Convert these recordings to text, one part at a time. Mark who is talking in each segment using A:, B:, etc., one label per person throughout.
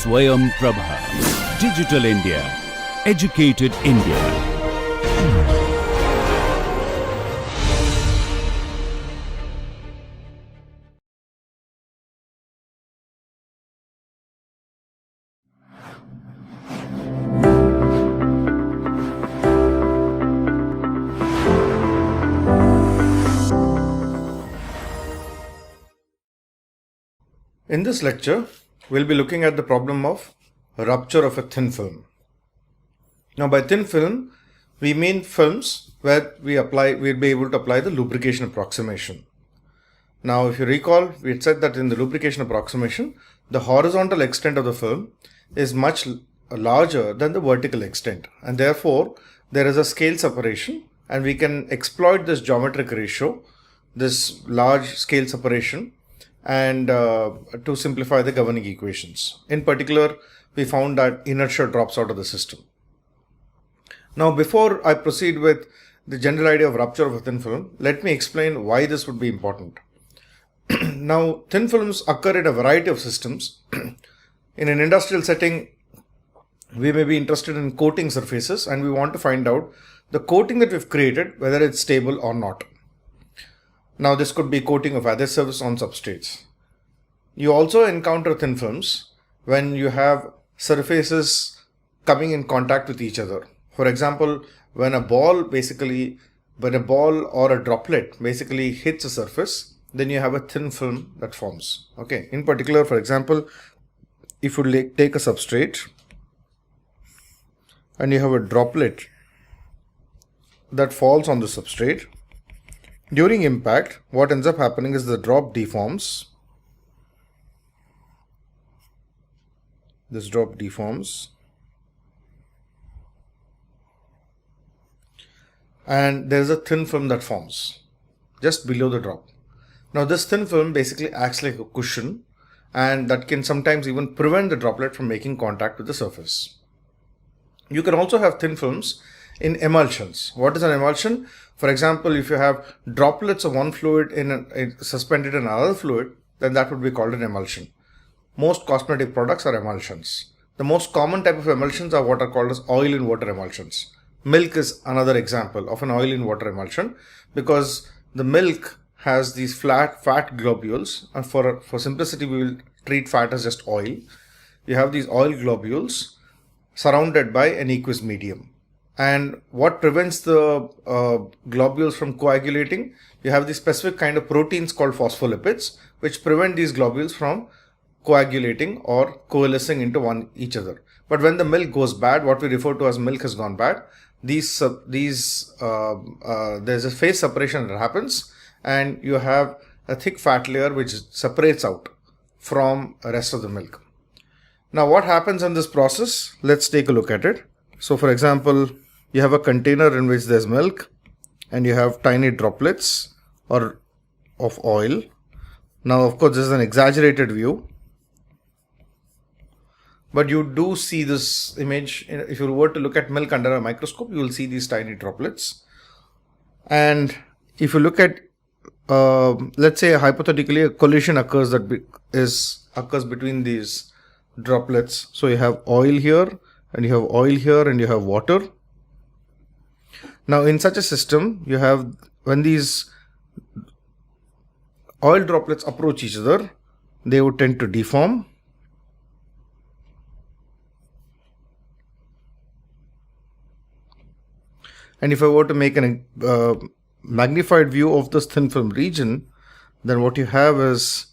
A: Swayam Prabha. Digital India. Educated India.
B: In this lecture, we'll be looking at the problem of rupture of a thin film. Now, by thin film, we mean films where we'll be able to apply the lubrication approximation. Now, if you recall, we had said that in the lubrication approximation, the horizontal extent of the film is much larger than the vertical extent, and therefore there is a scale separation, and we can exploit this geometric ratio, this large scale separation, and to simplify the governing equations. In particular, we found that inertia drops out of the system. Now, before I proceed with the general idea of rupture of a thin film, let me explain why this would be important. Now, thin films occur in a variety of systems. In an industrial setting, we may be interested in coating surfaces, and we want to find out the coating that we've created, whether it's stable or not. Now, this could be coating of adhesives on substrates. You also encounter thin films when you have surfaces coming in contact with each other. For example, when a ball or a droplet basically hits a surface, then you have a thin film that forms. Okay. In particular, for example, if you take a substrate and you have a droplet that falls on the substrate, during impact, what ends up happening is the drop deforms. This drop deforms. And there is a thin film that forms just below the drop. Now, this thin film basically acts like a cushion, and that can sometimes even prevent the droplet from making contact with the surface. You can also have thin films in emulsions. What is an emulsion? For example, if you have droplets of one fluid suspended in another fluid, then that would be called an emulsion. Most cosmetic products are emulsions. The most common type of emulsions are what are called as oil in water emulsions. Milk is another example of an oil in water emulsion, because the milk has these fat globules, and for simplicity we will treat fat as just oil. You have these oil globules surrounded by an aqueous medium. And what prevents the globules from coagulating? You have the specific kind of proteins called phospholipids, which prevent these globules from coagulating or coalescing into each other. But when the milk goes bad, what we refer to as milk has gone bad, there's a phase separation that happens, and you have a thick fat layer which separates out from the rest of the milk. Now, what happens in this process? Let's take a look at it. So, for example, you have a container in which there's milk, and you have tiny droplets of oil. Now, of course, this is an exaggerated view, but you do see this image. If you were to look at milk under a microscope, you will see these tiny droplets. And if you look at, let's say hypothetically, a collision occurs between these droplets. So you have oil here, and you have oil here, and you have water. Now, in such a system, you have, when these oil droplets approach each other, they would tend to deform. And if I were to make a magnified view of this thin film region, then what you have is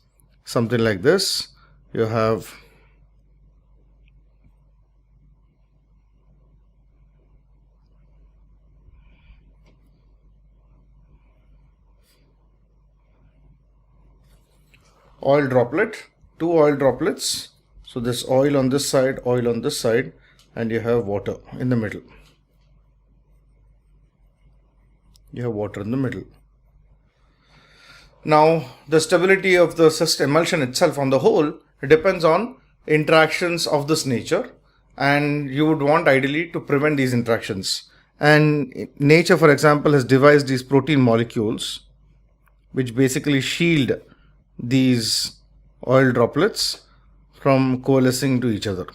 B: something like this. You have oil droplet, two oil droplets. So this oil on this side, oil on this side, and you have water in the middle. You have water in the middle. Now, the stability of the emulsion itself on the whole depends on interactions of this nature, and you would want ideally to prevent these interactions. And nature, for example, has devised these protein molecules which basically shield these oil droplets from coalescing to each other,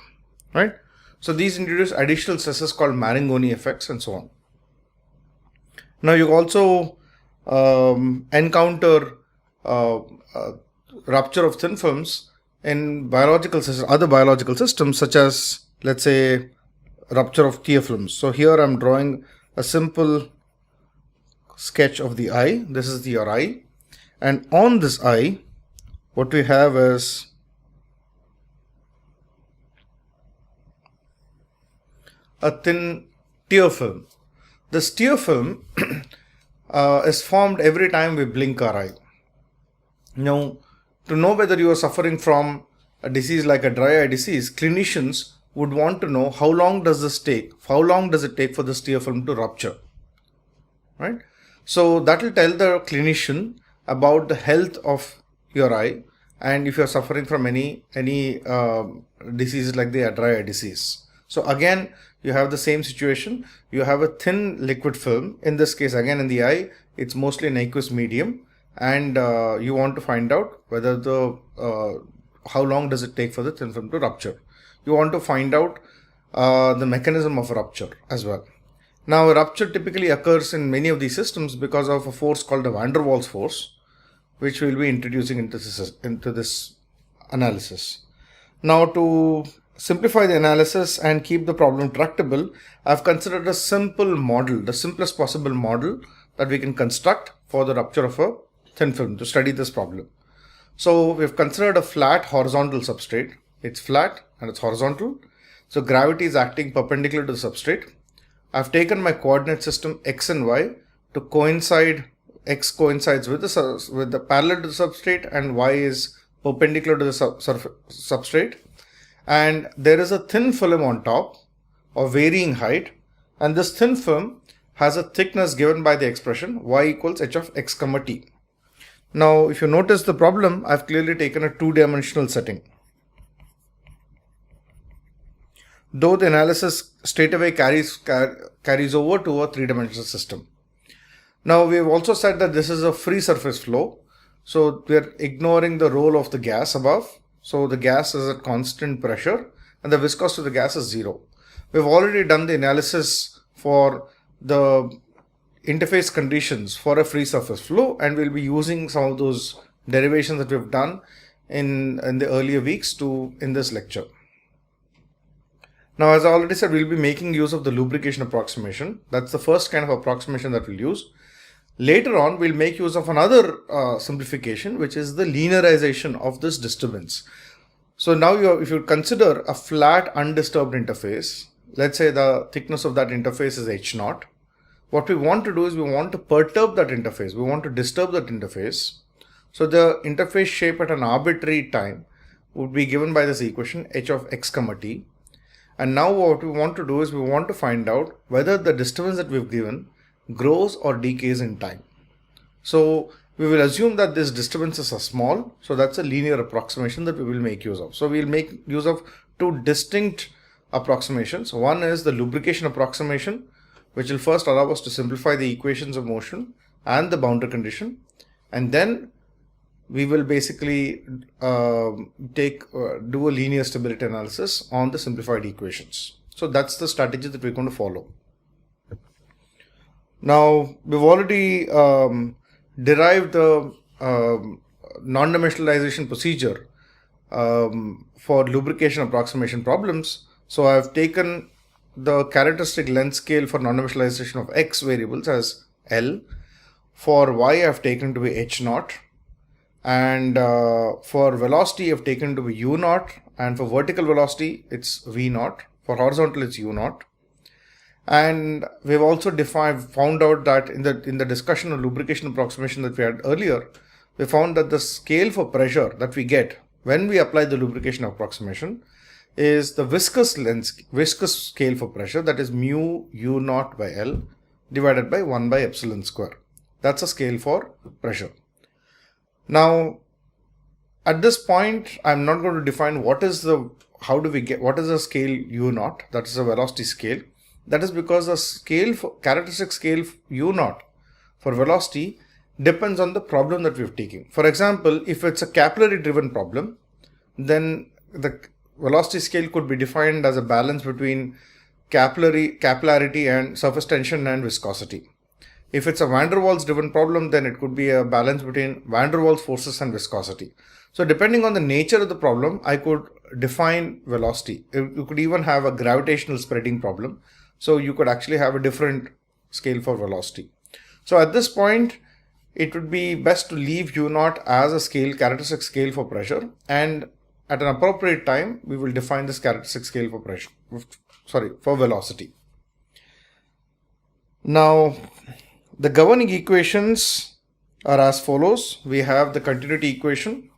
B: right? So these introduce additional stresses called Marangoni effects and so on. Now you also encounter rupture of thin films in other biological systems, such as, let's say, rupture of tear films. So here I'm drawing a simple sketch of the eye. This is your eye, and on this eye, what we have is a thin tear film. This tear film is formed every time we blink our eye. Now, to know whether you are suffering from a disease like a dry eye disease, clinicians would want to know how long does this take? How long does it take for this tear film to rupture? Right? So that will tell the clinician about the health of your eye, and if you are suffering from any diseases like the dry eye disease. So again, you have the same situation. You have a thin liquid film. In this case, again in the eye, it's mostly an aqueous medium, and you want to find out whether how long does it take for the thin film to rupture. You want to find out the mechanism of rupture as well. Now, a rupture typically occurs in many of these systems because of a force called the van der Waals force, which we'll be introducing into this analysis. Now, to simplify the analysis and keep the problem tractable, I've considered a simple model, the simplest possible model that we can construct for the rupture of a thin film to study this problem. So we've considered a flat horizontal substrate. It's flat and it's horizontal. So gravity is acting perpendicular to the substrate. I've taken my coordinate system x and y to coincide. X coincides with the parallel to the substrate, and y is perpendicular to the substrate. And there is a thin film on top of varying height, and this thin film has a thickness given by the expression y equals h of x comma t. Now, if you notice the problem, I've clearly taken a two-dimensional setting. Though the analysis straight away carries over to a three-dimensional system. Now, we have also said that this is a free surface flow. So we are ignoring the role of the gas above. So the gas is at constant pressure and the viscosity of the gas is 0. We've already done the analysis for the interface conditions for a free surface flow, and we'll be using some of those derivations that we've done in the earlier weeks in this lecture. Now, as I already said, we'll be making use of the lubrication approximation. That's the first kind of approximation that we'll use. Later on, we'll make use of another simplification, which is the linearization of this disturbance. So now if you consider a flat undisturbed interface, let's say the thickness of that interface is h0. What we want to do is we want to perturb that interface. We want to disturb that interface. So the interface shape at an arbitrary time would be given by this equation h of x comma t. And now what we want to do is we want to find out whether the disturbance that we've given grows or decays in time. So we will assume that these disturbances are small. So that's a linear approximation that we will make use of. So we'll make use of two distinct approximations. One is the lubrication approximation, which will first allow us to simplify the equations of motion and the boundary condition. And then we will basically do a linear stability analysis on the simplified equations. So that's the strategy that we're going to follow. Now, we've already derived the non-dimensionalization procedure for lubrication approximation problems. So I've taken the characteristic length scale for non-dimensionalization of x variables as L. For y, I've taken to be h0. And for velocity, I've taken to be u0. And for vertical velocity, it's v0. For horizontal, it's u0. And we've also found out that in the discussion of lubrication approximation that we had earlier, we found that the scale for pressure that we get when we apply the lubrication approximation is the viscous scale for pressure, that is mu u0 by L divided by 1 by epsilon square. That's a scale for pressure. Now, at this point, I'm not going to define what is the scale u0, that is a velocity scale. That is because the characteristic scale u0 for velocity depends on the problem that we're taking. For example, if it's a capillary driven problem, then the velocity scale could be defined as a balance between capillarity and surface tension and viscosity. If it's a van der Waals driven problem, then it could be a balance between van der Waals forces and viscosity. So depending on the nature of the problem, I could define velocity. You could even have a gravitational spreading problem. So you could actually have a different scale for velocity. So at this point, it would be best to leave U0 as a scale, characteristic scale for pressure, and at an appropriate time, we will define this characteristic scale for pressure, for velocity. Now, the governing equations are as follows. We have the continuity equation.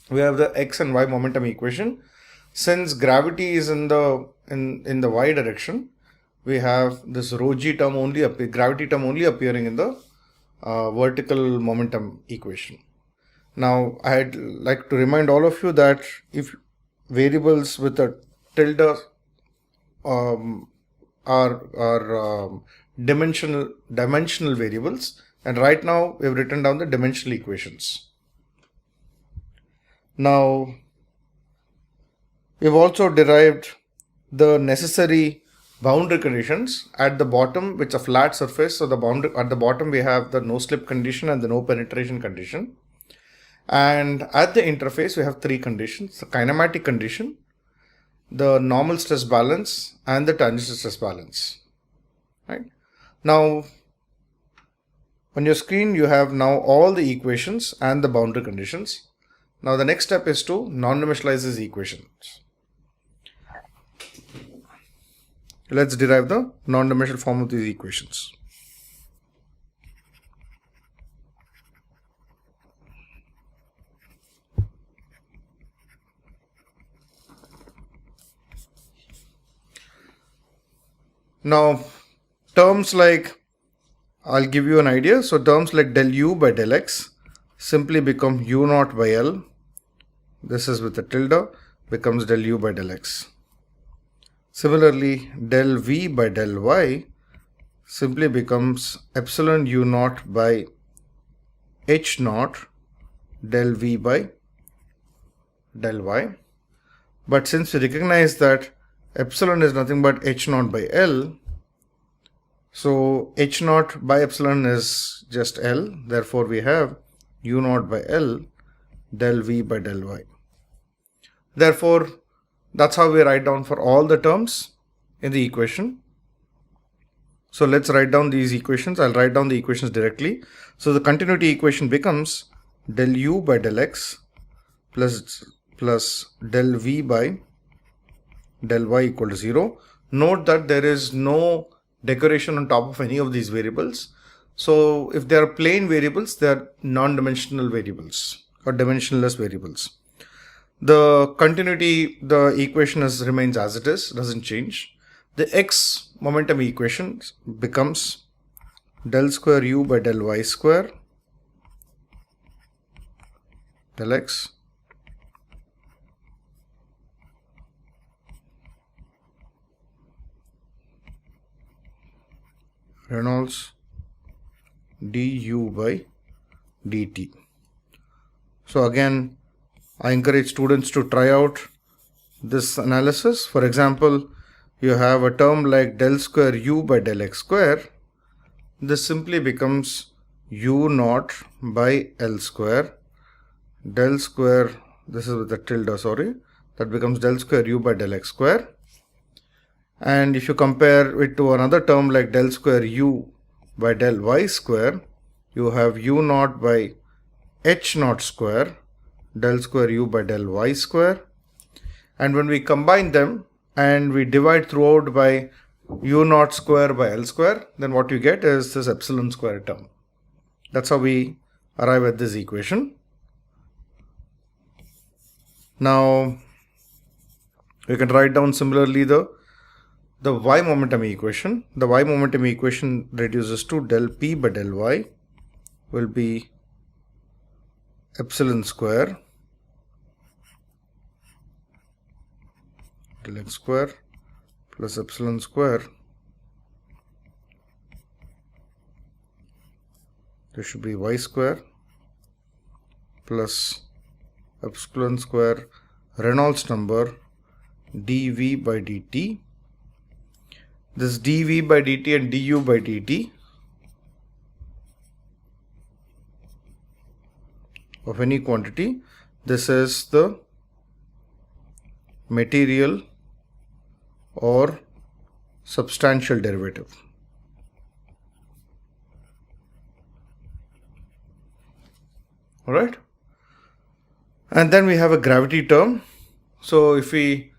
B: We have the x and y momentum equation. Since gravity is in the y direction, we have this rho g term only, gravity term only appearing in the vertical momentum equation. Now, I'd like to remind all of you that if variables with a tilde are dimensional variables, and right now we've written down the dimensional equations. Now, we've also derived the necessary boundary conditions at the bottom, which is a flat surface. So at the bottom we have the no slip condition and the no penetration condition. And at the interface we have three conditions: the kinematic condition, the normal stress balance, and the tangential stress balance. Right? Now, on your screen you have now all the equations and the boundary conditions. Now the next step is to non-dimensionalize these equations. Let's derive the non-dimensional form of these equations. Now, terms like, I'll give you an idea. So terms like del u by del x simply become u0 by L. This is with a tilde, becomes del u by del x. Similarly, del v by del y simply becomes epsilon u0 by h0 del v by del y. But since we recognize that epsilon is nothing but h0 by L, so h0 by epsilon is just L. Therefore, we have u0 by L del v by del y. Therefore, that's how we write down for all the terms in the equation. So let's write down these equations. I'll write down the equations directly. So the continuity equation becomes del u by del x plus del v by del y equal to 0. Note that there is no decoration on top of any of these variables. So if they are plain variables, they are non-dimensional variables or dimensionless variables. The continuity, the equation remains as it is, doesn't change. The x momentum equation becomes del square u by del y square del x Reynolds du by dt. So again, I encourage students to try out this analysis. For example, you have a term like del square u by del x square. This simply becomes u0 by L square del square, this is with the tilde, sorry, that becomes del square u by del x square. And if you compare it to another term like del square u by del y square, you have u0 by h0 square del square u by del y square. And when we combine them and we divide throughout by u0 square by L square, then what you get is this epsilon square term. That's how we arrive at this equation. Now, we can write down similarly the y momentum equation. The y momentum equation reduces to del p by del y will be epsilon square del x square plus epsilon square. This should be y square plus epsilon square Reynolds number dV by dt. This dV by dt and du by dt of any quantity, this is the material or substantial derivative. Alright, and then we have a gravity term. So if we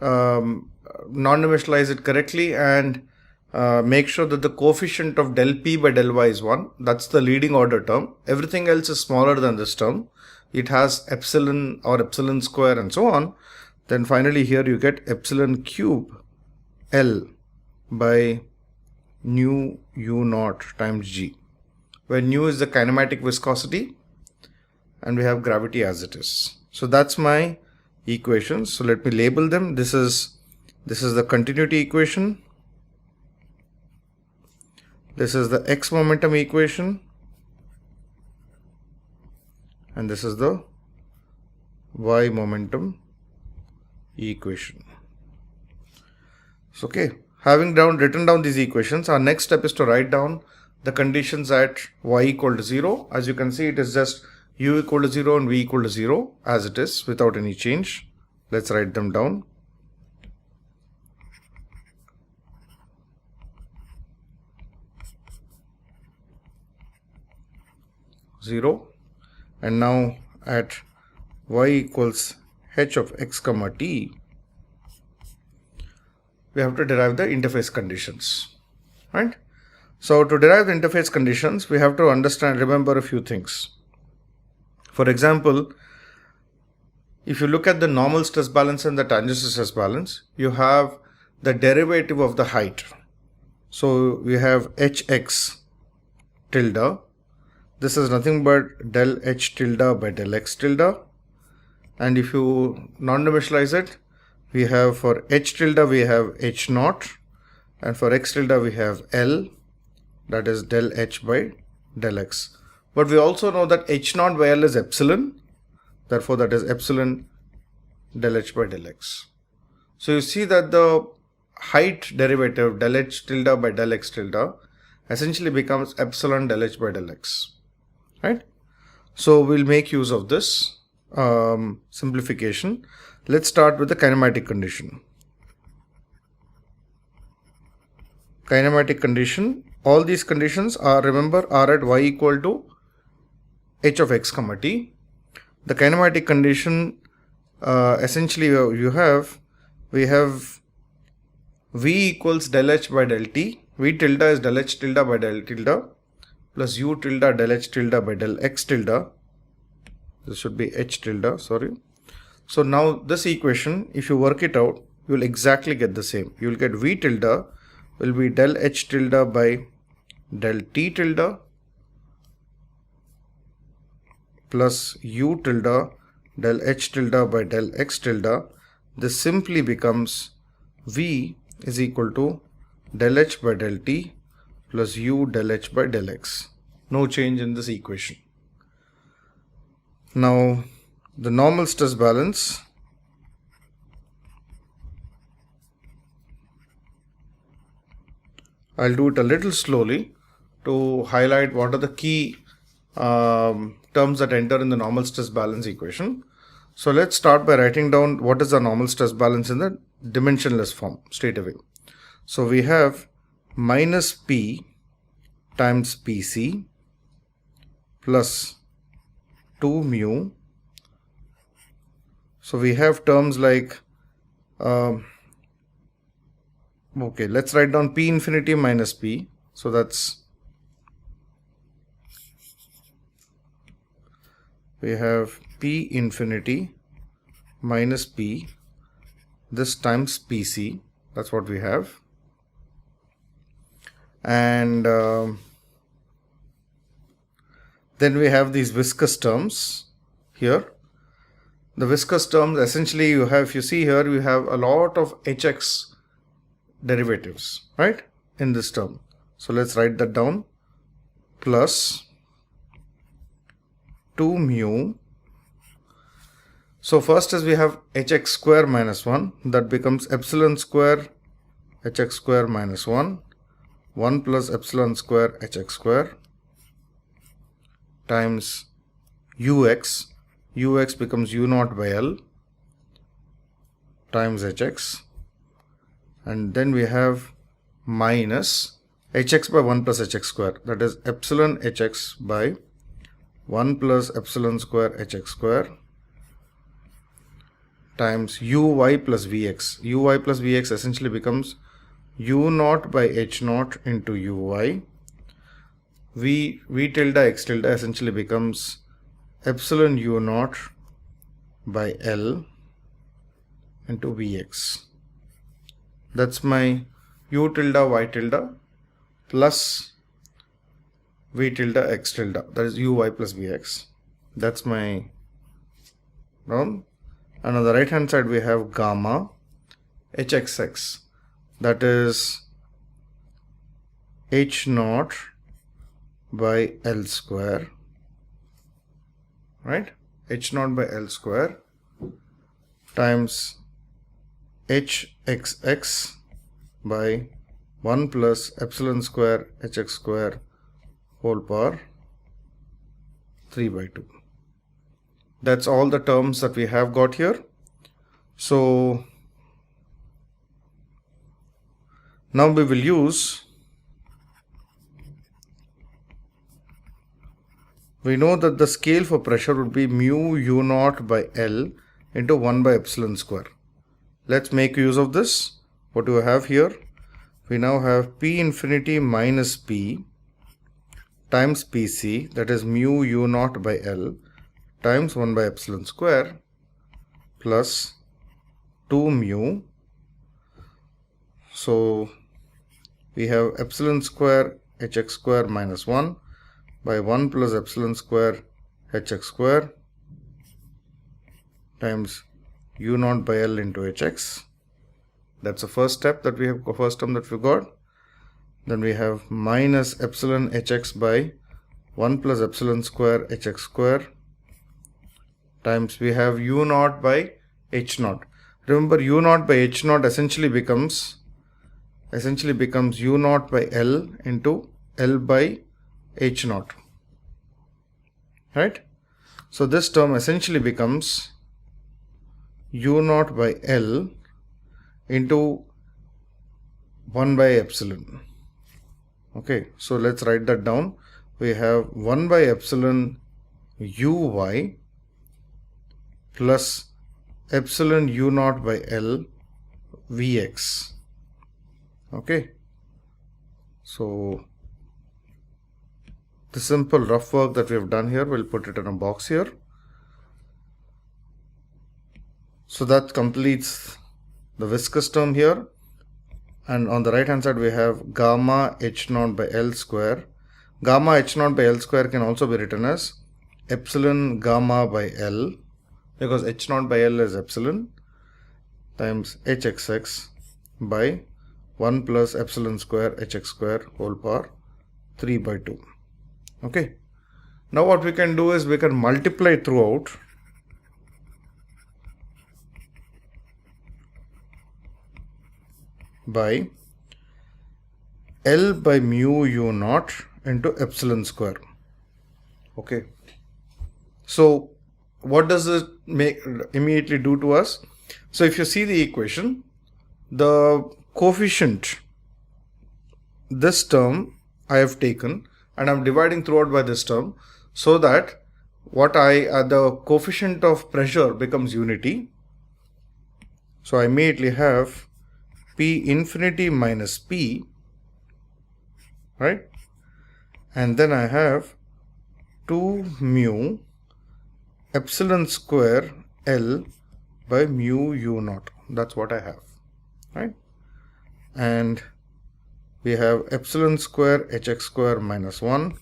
B: non-dimensionalize it correctly and make sure that the coefficient of del P by del Y is 1, that's the leading order term. Everything else is smaller than this term. It has epsilon or epsilon square and so on. Then finally here you get epsilon cube L by nu u naught times g, where nu is the kinematic viscosity and we have gravity as it is. So that's my equations. So let me label them. This is the continuity equation. This is the x momentum equation. And this is the y momentum equation. So, okay, having written down these equations, our next step is to write down the conditions at y equal to 0. As you can see, it is just u equal to 0 and v equal to 0 as it is without any change. Let's write them down. Zero, and now at y equals h of x comma t, we have to derive the interface conditions, right? So to derive the interface conditions, we have to remember a few things. For example, if you look at the normal stress balance and the tangential stress balance, you have the derivative of the height. So we have hx tilde. This is nothing but del h tilde by del x tilde. And if you non-dimensionalize it, we have for h tilde we have h naught, and for x tilde we have L, that is del h by del x. But we also know that h naught by L is epsilon, therefore that is epsilon del h by del x. So you see that the height derivative del h tilde by del x tilde essentially becomes epsilon del h by del x, right? So we'll make use of this simplification. Let's start with the kinematic condition. Kinematic condition, all these conditions are, remember, are at y equal to h of x comma t. The kinematic condition essentially we have v equals del h by del t. V tilde is del h tilde by del tilde plus u tilde del h tilde by del x tilde. This should be h tilde, sorry. So now this equation, if you work it out, you will exactly get the same. You will get v tilde will be del h tilde by del t tilde plus u tilde del h tilde by del x tilde. This simply becomes v is equal to del h by del t plus u del h by del x. No change in this equation. Now the normal stress balance, I'll do it a little slowly to highlight what are the key terms that enter in the normal stress balance equation. So let's start by writing down what is the normal stress balance in the dimensionless form straight away. So we have minus P times PC plus 2 mu. So we have terms like, okay, let's write down P infinity minus P. So that's, we have P infinity minus P, this times PC, that's what we have. And then we have these viscous terms here. The viscous terms essentially you have, if you see here, you have a lot of hx derivatives, right, in this term. So let's write that down, plus 2 mu. So first is we have hx square minus 1, that becomes epsilon square hx square minus 1, 1 plus epsilon square hx square times ux becomes u naught by L times hx, and then we have minus hx by 1 plus hx square, that is epsilon hx by 1 plus epsilon square hx square times uy plus vx. Uy plus vx essentially becomes u naught by h naught into uy. V tilde x tilde essentially becomes epsilon u naught by L into Vx. That's my u tilde y tilde plus V tilde x tilde, that is uy plus Vx. That's my term. And on the right hand side we have gamma hxx, that is h naught by L square, right? H naught by L square times hxx by 1 plus epsilon square hx square whole power 3 by 2. That's all the terms that we have got here. So now we will use, we know that the scale for pressure would be mu u naught by L into 1 by epsilon square. Let's make use of this. What do we have here? We now have P infinity minus P times Pc, that is mu u naught by L times 1 by epsilon square plus 2 mu. So we have epsilon square hx square minus 1 by 1 plus epsilon square hx square times u naught by L into hx. That's the first step that we have, first term that we got. Then we have minus epsilon hx by 1 plus epsilon square hx square times we have u naught by h naught. Remember, u naught by h naught essentially becomes u naught by L into L by h naught, right? So this term essentially becomes u naught by L into 1 by epsilon. Okay, so let's write that down. We have 1 by epsilon uy plus epsilon u naught by L Vx. Okay, so the simple rough work that we have done here, we'll put it in a box here. So that completes the viscous term here. And on the right hand side we have gamma h naught by L square. Gamma h naught by L square can also be written as epsilon gamma by L, because h naught by L is epsilon, times hxx by 1 plus epsilon square hx square whole power 3 by 2. Okay. Now what we can do is we can multiply throughout by L by mu u naught into epsilon square. Okay. So what does it immediately do to us? So if you see the equation, the coefficient, this term I have taken and I'm dividing throughout by this term, so that the coefficient of pressure becomes unity. So I immediately have P infinity minus P, right? And then I have 2 mu epsilon square L by mu u naught. That's what I have, right? And we have epsilon square hx square minus 1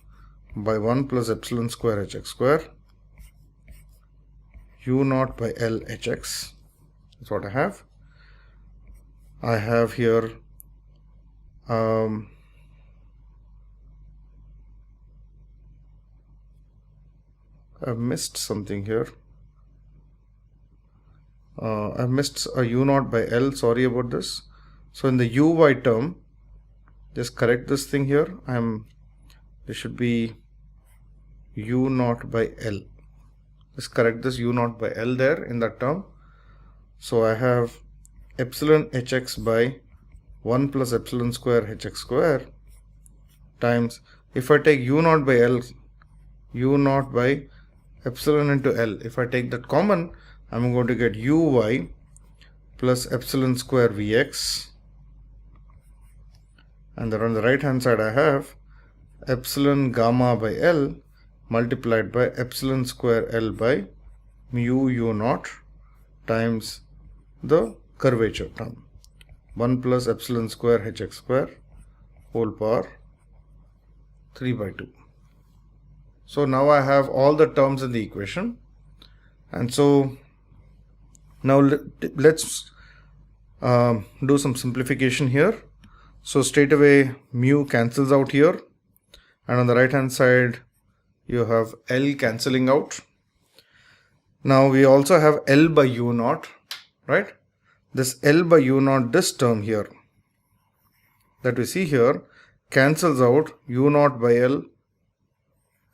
B: by 1 plus epsilon square hx square u naught by L hx. That's what I have. I have here I missed something here. I missed a u naught by L, sorry about this. So in the uy term, just correct this thing here. This should be u naught by L. Just correct this u naught by L there in that term. So I have epsilon hx by 1 plus epsilon square hx square times, if I take u naught by L, u naught by epsilon into L, if I take that common, I'm going to get uy plus epsilon square vx, and then on the right hand side I have epsilon gamma by L multiplied by epsilon square L by mu u naught times the curvature term, 1 plus epsilon square hx square whole power 3 by 2. So now I have all the terms in the equation, and so now let's do some simplification here. So straight away mu cancels out here, and on the right hand side you have L cancelling out. Now we also have L by u naught, right? This L by u naught, this term here that we see here, cancels out u naught by L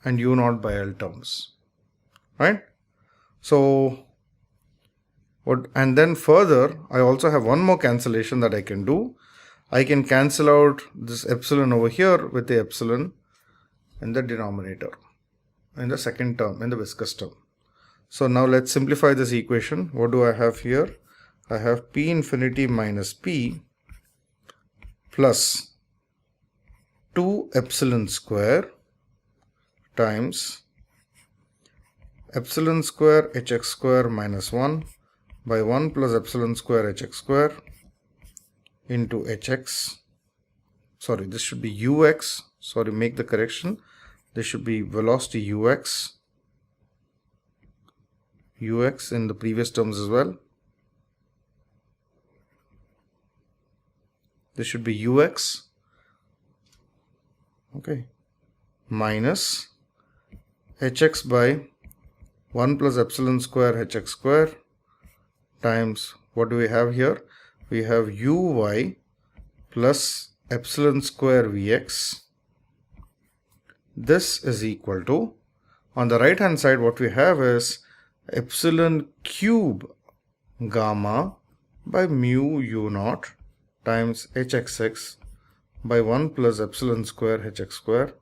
B: and u naught by L terms, right? So and then further I also have one more cancellation that I can do. I can cancel out this epsilon over here with the epsilon in the denominator, in the second term, in the viscous term. So now let's simplify this equation. What do I have here? I have P infinity minus P plus 2 epsilon square times epsilon square hx square minus 1 by 1 plus epsilon square hx square into hx. Sorry, this should be ux. Sorry, make the correction. This should be velocity ux. ux in the previous terms as well. This should be ux. Okay. Minus hx by 1 plus epsilon square hx square times, what do we have here? We have uy plus epsilon square vx. This is equal to, on the right hand side what we have is epsilon cube gamma by mu u naught times hxx by 1 plus epsilon square hx square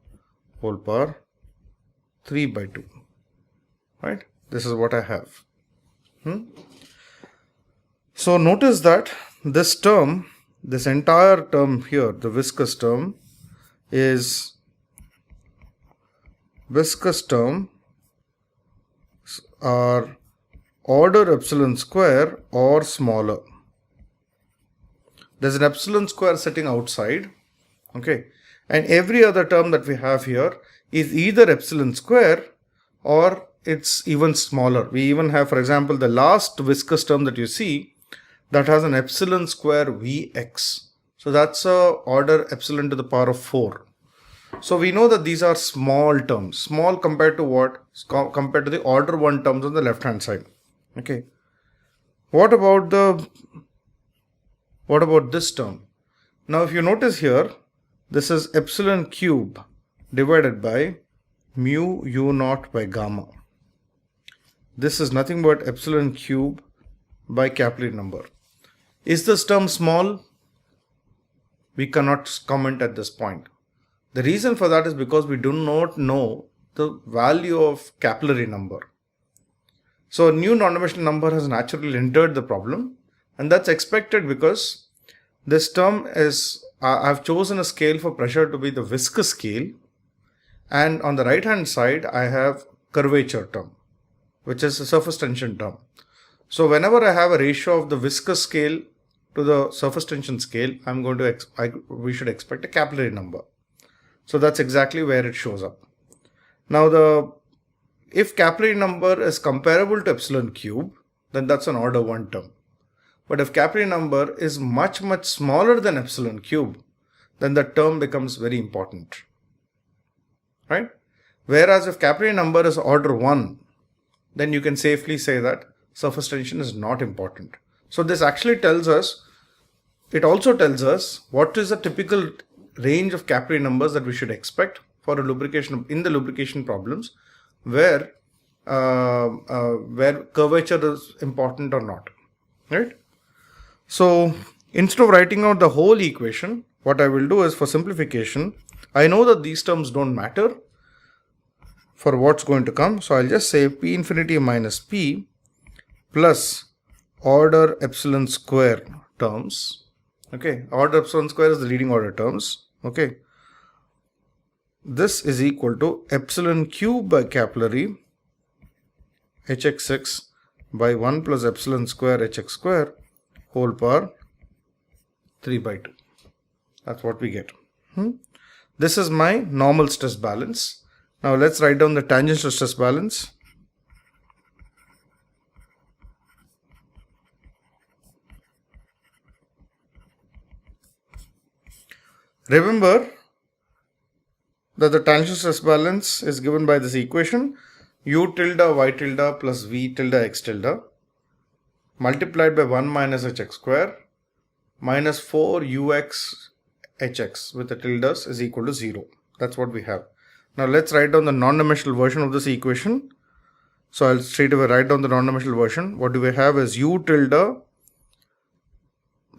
B: whole power 3 by 2. Right? This is what I have. So notice that this term, this entire term here, the viscous term, is viscous term are order epsilon square or smaller. There's an epsilon square sitting outside, okay, and every other term that we have here is either epsilon square or it's even smaller. We even have, for example, the last viscous term that you see that has an epsilon square Vx. So that's a order epsilon to the power of 4. So we know that these are small terms. Small compared to what? Compared to the order 1 terms on the left hand side. Okay. What about this term? Now if you notice here, this is epsilon cube divided by mu u naught by gamma. This is nothing but epsilon cube by capillary number. Is this term small? We cannot comment at this point. The reason for that is because we do not know the value of capillary number. So a new non-dimensional number has naturally entered the problem, and that's expected because this term is, I've chosen a scale for pressure to be the viscous scale, and on the right hand side I have curvature term, which is a surface tension term. So whenever I have a ratio of the viscous scale to the surface tension scale, we should expect a capillary number. So that's exactly where it shows up. Now if capillary number is comparable to epsilon cube, then that's an order 1 term. But if capillary number is much smaller than epsilon cube, then the term becomes very important. Right? Whereas if capillary number is order 1, then you can safely say that surface tension is not important. So this actually tells us, it also tells us what is the typical range of Capri numbers that we should expect for a lubrication in the lubrication problems where curvature is important or not, right? So instead of writing out the whole equation, what I will do is, for simplification, I know that these terms don't matter for what's going to come. So I'll just say P infinity minus P plus order epsilon square terms. Okay, order epsilon square is the leading order terms. Okay, this is equal to epsilon cube by capillary hx6 by 1 plus epsilon square hx square whole power 3 by 2. That's what we get. This is my normal stress balance. Now let's write down the tangential stress balance. Remember that the tangential stress balance is given by this equation: u tilde y tilde plus v tilde x tilde multiplied by 1 minus hx square minus 4 ux hx with the tildes is equal to 0. That's what we have. Now let's write down the non-dimensional version of this equation. So I'll straight away write down the non-dimensional version. What do we have is u tilde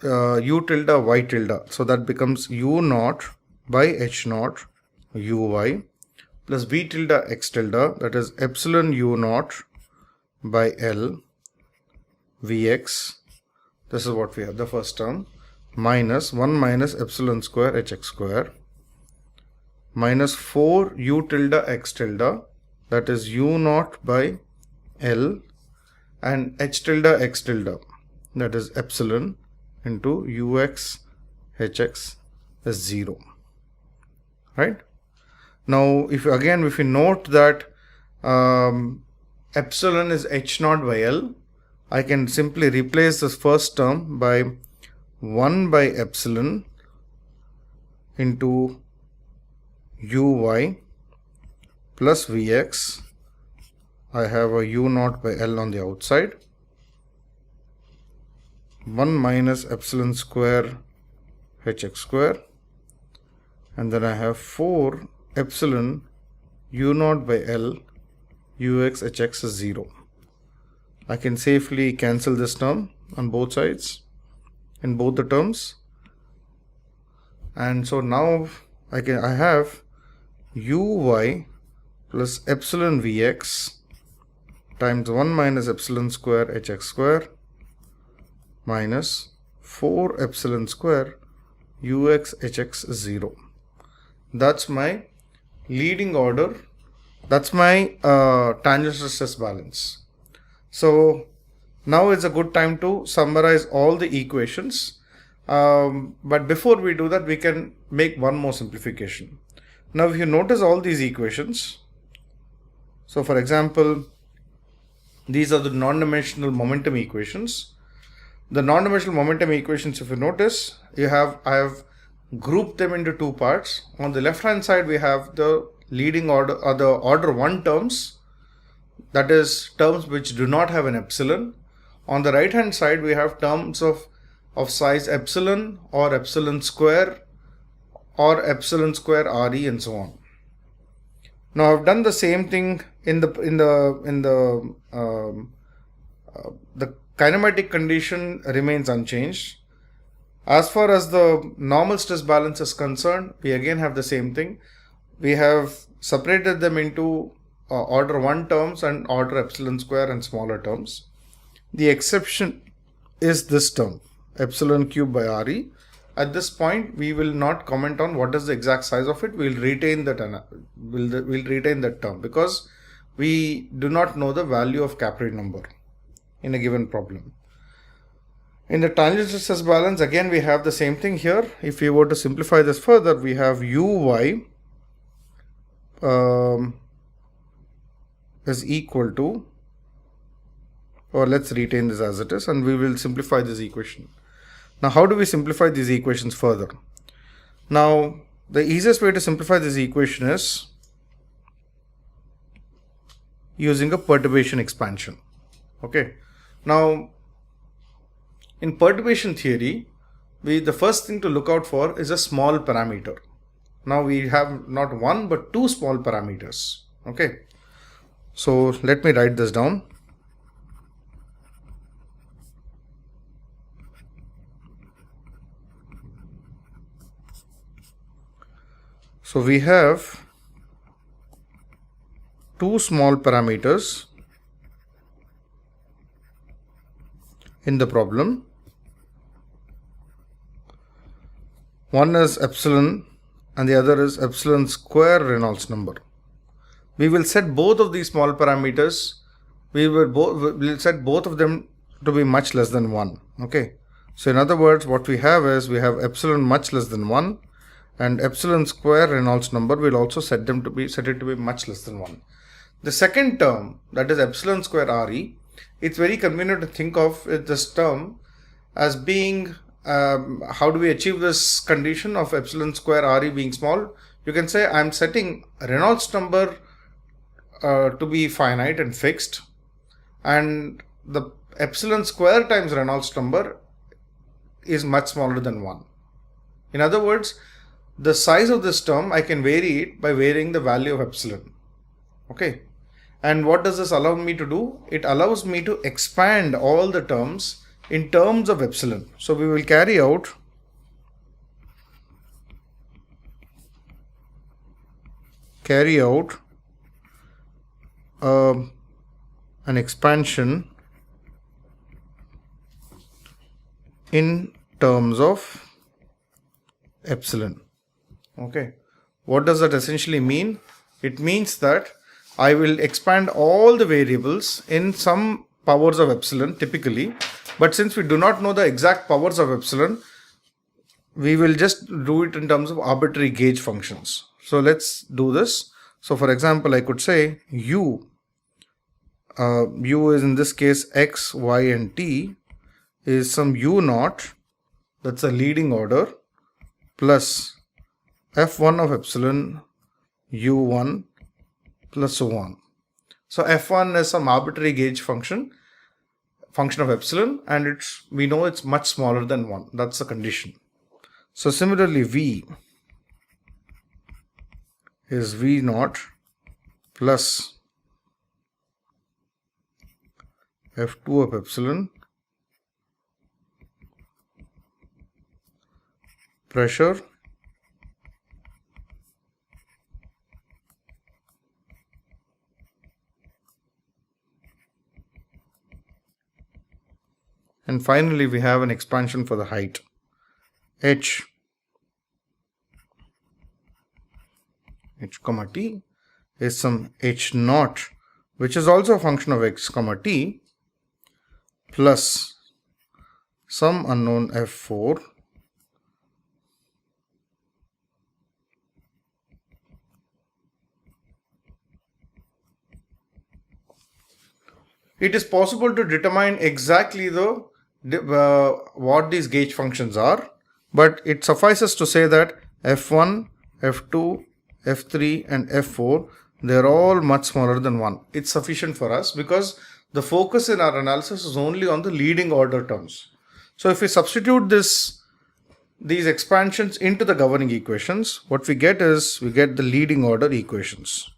B: y tilde. So that becomes u naught by h naught uy plus v tilde x tilde, that is epsilon u naught by L Vx. This is what we have, the first term, minus 1 minus epsilon square hx square minus 4 u tilde x tilde, that is u naught by L, and h tilde x tilde, that is epsilon into ux hx is 0. Right? Now if you note that epsilon is h naught by L, I can simply replace this first term by 1 by epsilon into uy plus vx. I have a u naught by L on the outside, 1 minus epsilon square hx square, and then I have 4 epsilon u naught by L ux hx is 0. I can safely cancel this term on both sides in both the terms, and so now I have uy plus epsilon vx times 1 minus epsilon square hx square minus 4 epsilon square ux hx is 0. That's my leading order. That's my tangential stress balance. So now is a good time to summarize all the equations. But before we do that, we can make one more simplification. Now if you notice all these equations, so for example, these are the non-dimensional momentum equations. The non-dimensional momentum equations, if you notice, I have grouped them into two parts. On the left hand side we have the leading order or the order 1 terms, that is terms which do not have an epsilon. On the right hand side we have terms of size epsilon or epsilon square or epsilon square RE and so on. Now I've done the same thing in the kinematic condition remains unchanged. As far as the normal stress balance is concerned, we again have the same thing. We have separated them into order 1 terms and order epsilon square and smaller terms. The exception is this term, epsilon cube by RE. At this point, we will not comment on what is the exact size of it. We'll retain that term because we do not know the value of Capri number in a given problem. In the tangential stress balance, again we have the same thing here. If we were to simplify this further, we have uy is equal to, or let's retain this as it is, and we will simplify this equation. Now how do we simplify these equations further? Now the easiest way to simplify this equation is using a perturbation expansion. Okay, Now, in perturbation theory, the first thing to look out for is a small parameter. Now we have not one but two small parameters. Okay, so let me write this down. So we have two small parameters in the problem. One is epsilon and the other is epsilon square Reynolds number. We will set both of these small parameters, we'll set both of them to be much less than 1. Okay, so in other words, what we have is we have epsilon much less than 1 and epsilon square Reynolds number will also set it to be much less than 1. The second term, that is epsilon square Re, it's very convenient to think of this term as being how do we achieve this condition of epsilon square Re being small? You can say I'm setting Reynolds number to be finite and fixed, and the epsilon square times Reynolds number is much smaller than 1. In other words, the size of this term I can vary it by varying the value of epsilon. Okay, and what does this allow me to do? It allows me to expand all the terms in terms of epsilon. So we will carry out an expansion in terms of epsilon. Okay, what does that essentially mean? It means that I will expand all the variables in some powers of epsilon typically, but since we do not know the exact powers of epsilon, we will just do it in terms of arbitrary gauge functions. So let's do this. So for example, I could say u is in this case x, y and t is some u naught, that's a leading order, plus f1 of epsilon u1 plus so on. So f1 is some arbitrary gauge function of epsilon, and we know it's much smaller than 1. That's the condition. So similarly, v is v naught plus f2 of epsilon pressure and finally we have an expansion for the height. H comma t is some h naught, which is also a function of x comma t, plus some unknown f4 It is possible to determine exactly what these gauge functions are, but it suffices to say that f1, f2, f3 and f4, they're all much smaller than 1. It's sufficient for us because the focus in our analysis is only on the leading order terms. So if we substitute these expansions into the governing equations, what we get is we get the leading order equations.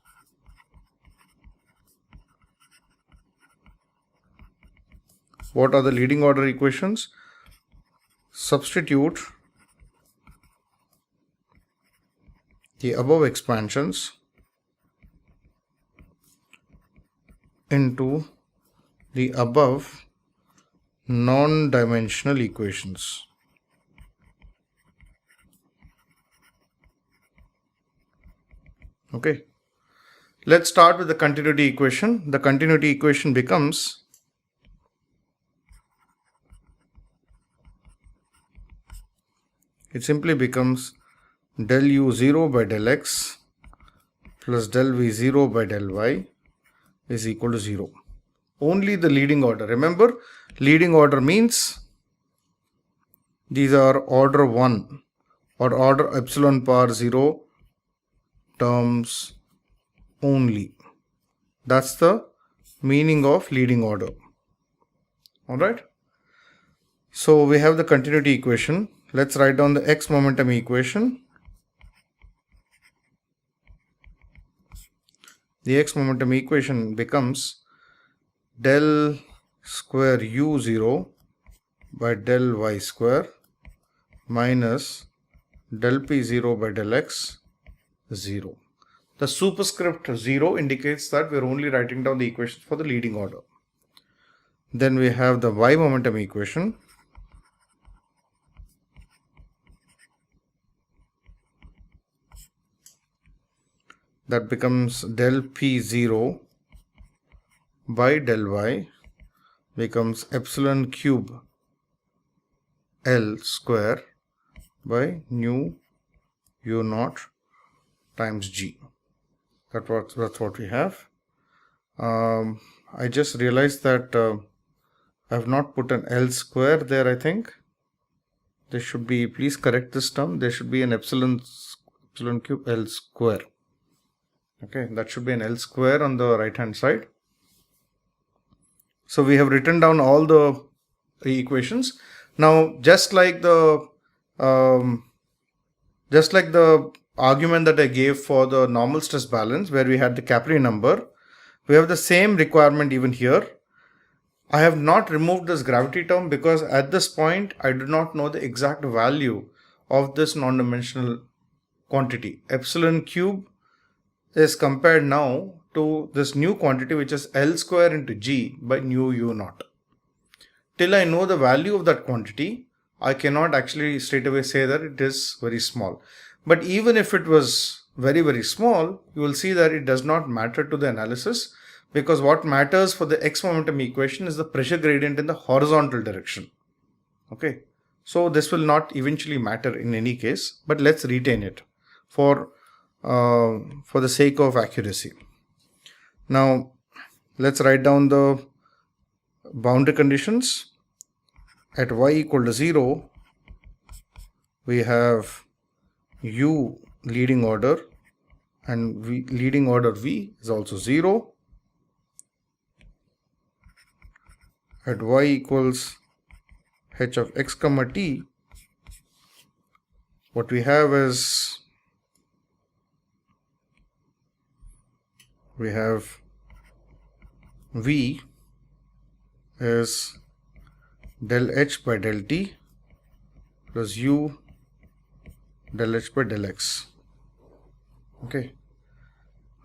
B: What are the leading order equations? Substitute the above expansions into the above non-dimensional equations. Okay, let's start with the continuity equation. The continuity equation becomes it simply becomes del u0 by del x plus del v0 by del y is equal to 0. Only the leading order. Remember, leading order means these are order 1 or order epsilon power 0 terms only. That's the meaning of leading order. Alright. So we have the continuity equation. Let's write down the x momentum equation. The x momentum equation becomes del square u0 by del y square minus del p0 by del x 0. The superscript 0 indicates that we're only writing down the equations for the leading order. Then we have the y momentum equation. That becomes del p0 by del y becomes epsilon cube L square by nu u0 times g. That's what we have. I just realized that I have not put an L square there. I think there should be, please correct this term, there should be an epsilon cube L square. Okay, that should be an L square on the right hand side. So we have written down all the equations. Now, just like the argument that I gave for the normal stress balance, where we had the Capri number, we have the same requirement even here. I have not removed this gravity term because at this point I do not know the exact value of this non-dimensional quantity. Epsilon cube is compared now to this new quantity, which is L square into g by nu u0. Till I know the value of that quantity, I cannot actually straight away say that it is very small. But even if it was very, very small, you will see that it does not matter to the analysis, because what matters for the x momentum equation is the pressure gradient in the horizontal direction. Okay, so this will not eventually matter in any case, but let's retain it for the sake of accuracy. Now let's write down the boundary conditions. At y equal to 0, we have u leading order, and leading order v is also 0. At y equals h of x comma t, what we have is we have v is del h by del t plus u del h by del x. Okay,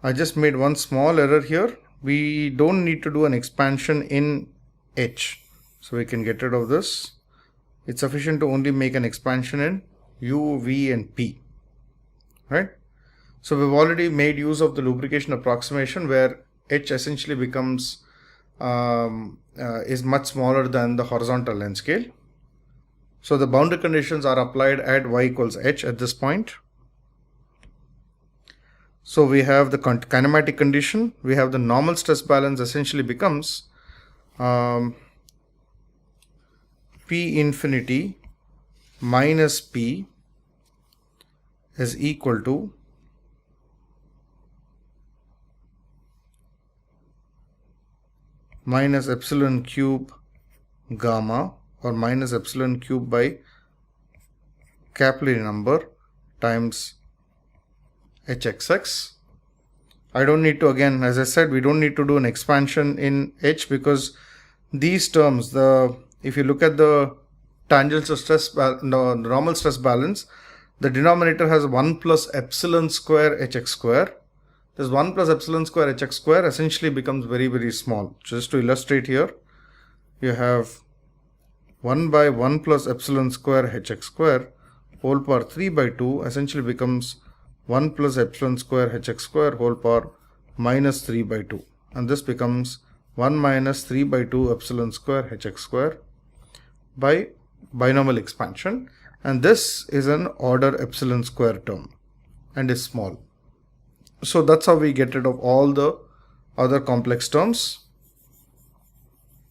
B: I just made one small error here. We don't need to do an expansion in h, so we can get rid of this. It's sufficient to only make an expansion in u, v and p, right? So we've already made use of the lubrication approximation, where h essentially becomes is much smaller than the horizontal length scale. So the boundary conditions are applied at y equals h at this point. So we have the kinematic condition. We have the normal stress balance essentially becomes P infinity minus P is equal to minus epsilon cube gamma, or minus epsilon cube by capillary number times hxx. I don't need to, again, as I said, we don't need to do an expansion in h, because these terms, if you look at the tangential stress, the normal stress balance, the denominator has 1 plus epsilon square hx square. This 1 plus epsilon square hx square essentially becomes very, very small. Just to illustrate here, you have 1 by 1 plus epsilon square hx square whole power 3 by 2 essentially becomes 1 plus epsilon square hx square whole power minus 3 by 2. And this becomes 1 minus 3 by 2 epsilon square hx square by binomial expansion. And this is an order epsilon square term and is small. So that's how we get rid of all the other complex terms.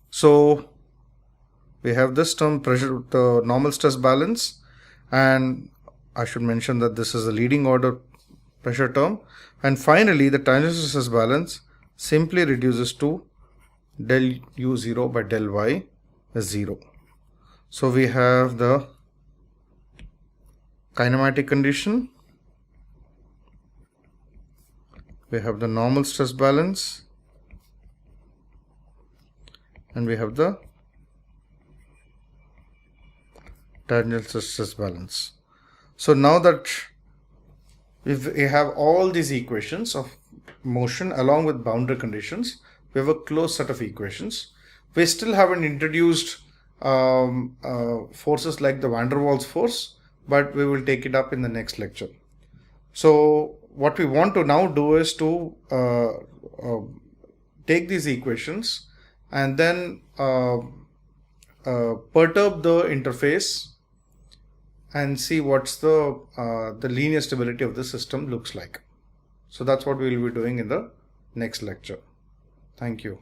B: So we have this term, pressure, the normal stress balance, and I should mention that this is a leading order pressure term. And finally, the tangential stress balance simply reduces to del u0 by del y is 0. So we have the kinematic condition, we have the normal stress balance, and we have the tangential stress balance. So now that we have all these equations of motion along with boundary conditions, we have a closed set of equations. We still haven't introduced forces like the van der Waals force, but we will take it up in the next lecture. So what we want to now do is to take these equations and then perturb the interface and see what's the linear stability of the system looks like. So that's what we will be doing in the next lecture. Thank you.